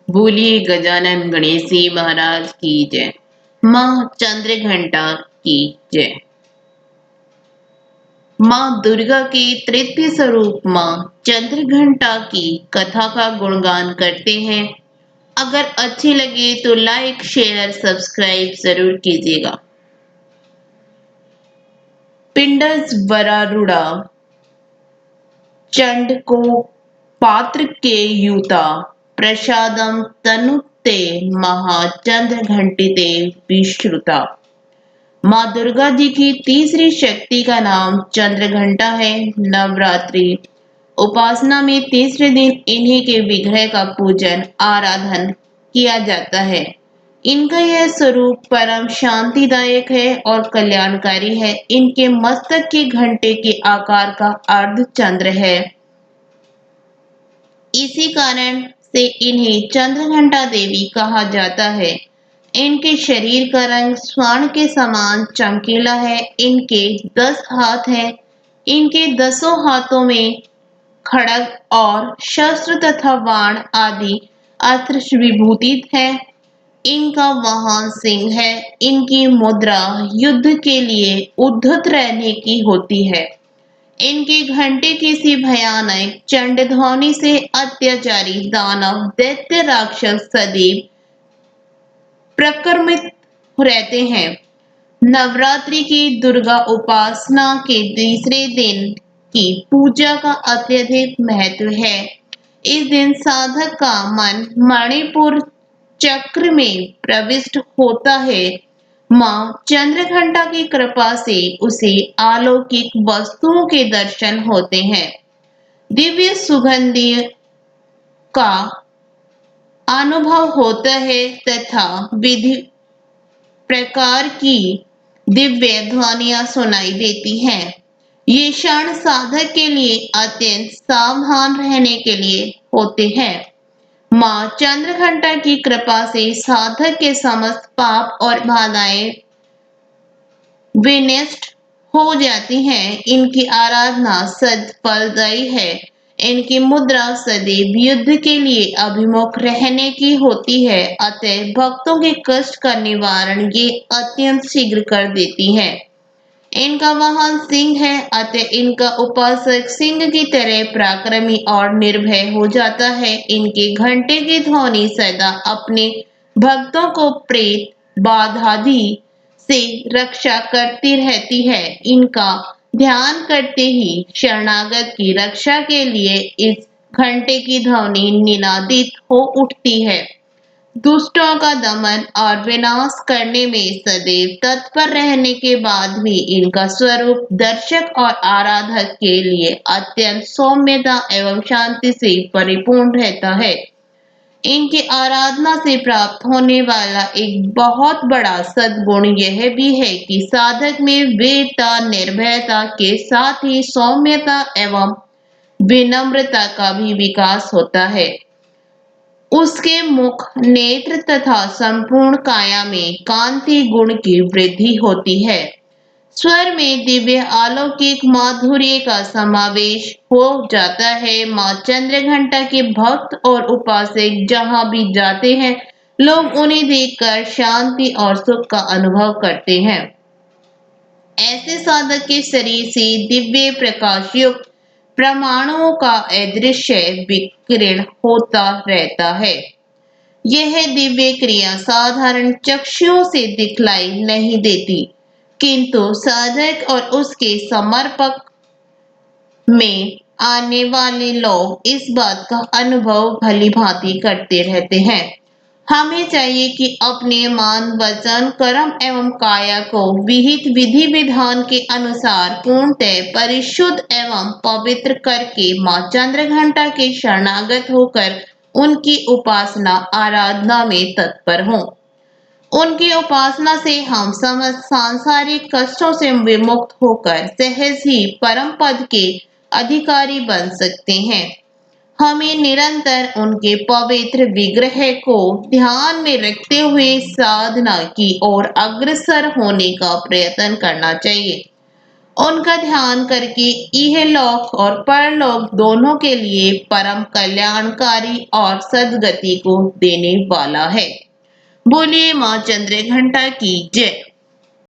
बोलिए गजानन गणेशी महाराज की जय। माँ चंद्रघंटा की जय। माँ दुर्गा के तृतीय स्वरूप माँ चंद्रघंटा की कथा का गुणगान करते हैं। अगर अच्छी लगे तो लाइक शेयर सब्सक्राइब जरूर कीजिएगा। पिंडस वरारूढ़ा चंड को पात्र के यूता प्रसादम तनुते महाचंद्र घंटिते विश्रुता। माँ दुर्गा जी की तीसरी शक्ति का नाम चंद्रघंटा है। नवरात्रि उपासना में तीसरे दिन इन्हीं के विग्रह का पूजन आराधन किया जाता है। इनका यह स्वरूप परम शांतिदायक है और कल्याणकारी है। इनके मस्तक के घंटे के आकार का अर्ध चंद्र है। इसी कारण से इन्हें चंद्रघंटा देवी कहा जाता है। इनके शरीर का रंग स्वर्ण के समान चमकीला है। इनके 10 हाथ हैं। इनके 10 हाथों में खड्ग और शस्त्र तथा बाण आदि अस्त्र विभूषित है। इनका वाहन सिंह है। इनकी मुद्रा युद्ध के लिए उद्धत रहने की होती है। इनके घंटे किसी भयानक चंडध्वनि से अत्याचारी दानव दैत्य राक्षस सदैव प्रक्रमित रहते हैं। नवरात्रि की दुर्गा उपासना के तीसरे दिन की पूजा का अत्यधिक महत्व है। इस दिन साधक का मन मणिपुर चक्र में प्रविष्ट होता है। माँ चंद्रघंटा की कृपा से उसे अलौकिक वस्तुओं के दर्शन होते हैं। दिव्य सुगंधि का अनुभव होता है तथा विधि प्रकार की दिव्य ध्वनियां सुनाई देती हैं। ये क्षण साधक के लिए अत्यंत सावधान रहने के लिए होते हैं। माँ चंद्रघंटा की कृपा से साधक के समस्त पाप और बाधाएं विनष्ट हो जाती हैं। इनकी आराधना सद फलदायी है। इनकी मुद्रा सदैव युद्ध के लिए अभिमुख रहने की होती है। अतः भक्तों के कष्ट का निवारण ये अत्यंत शीघ्र कर देती है। इनका वाहन सिंह है। अतः इनका उपासक सिंह की तरह पराक्रमी और निर्भय हो जाता है। इनके घंटे की ध्वनि सदा अपने भक्तों को प्रेत बाधादि से रक्षा करती रहती है। इनका ध्यान करते ही शरणागत की रक्षा के लिए इस घंटे की ध्वनि निनादित हो उठती है। दुष्टों का दमन और विनाश करने में सदैव तत्पर रहने के बाद भी इनका स्वरूप दर्शक और आराधक के लिए अत्यंत सौम्यता एवं शांति से परिपूर्ण रहता है। इनकी आराधना से प्राप्त होने वाला एक बहुत बड़ा सद्गुण यह भी है कि साधक में वीरता निर्भयता के साथ ही सौम्यता एवं विनम्रता का भी विकास होता है। उसके मुख नेत्र तथा संपूर्ण काया में कांति गुण की वृद्धि होती है। स्वर में दिव्य अलौकिक माधुर्य का समावेश हो जाता है। माँ चंद्रघंटा के भक्त और उपासक जहाँ भी जाते हैं लोग उन्हें देखकर शांति और सुख का अनुभव करते हैं। ऐसे साधक के शरीर से दिव्य प्रकाश युक्त परमाणुओं का अदृश्य विकिरण होता रहता है। यह दिव्य क्रिया साधारण चक्षुओं से दिखलाई नहीं देती, किंतु साधक और उसके समर्पक में आने वाले लोग इस बात का अनुभव भली भांति करते रहते हैं। हमें चाहिए कि अपने मान वचन कर्म एवं काया को विहित विधि विधान के अनुसार पूर्णतः परिशुद्ध एवं पवित्र करके माँ चंद्रघंटा के शरणागत होकर उनकी उपासना आराधना में तत्पर हों। उनकी उपासना से हम समस्त सांसारिक कष्टों से विमुक्त होकर सहज ही परम पद के अधिकारी बन सकते हैं। हमें निरंतर उनके पवित्र विग्रह को ध्यान में रखते हुए साधना की ओर अग्रसर होने का प्रयत्न करना चाहिए। उनका ध्यान करके इहलोक और परलोक दोनों के लिए परम कल्याणकारी और सद्गति को देने वाला है। बोलिए माँ चंद्रघंटा की जय।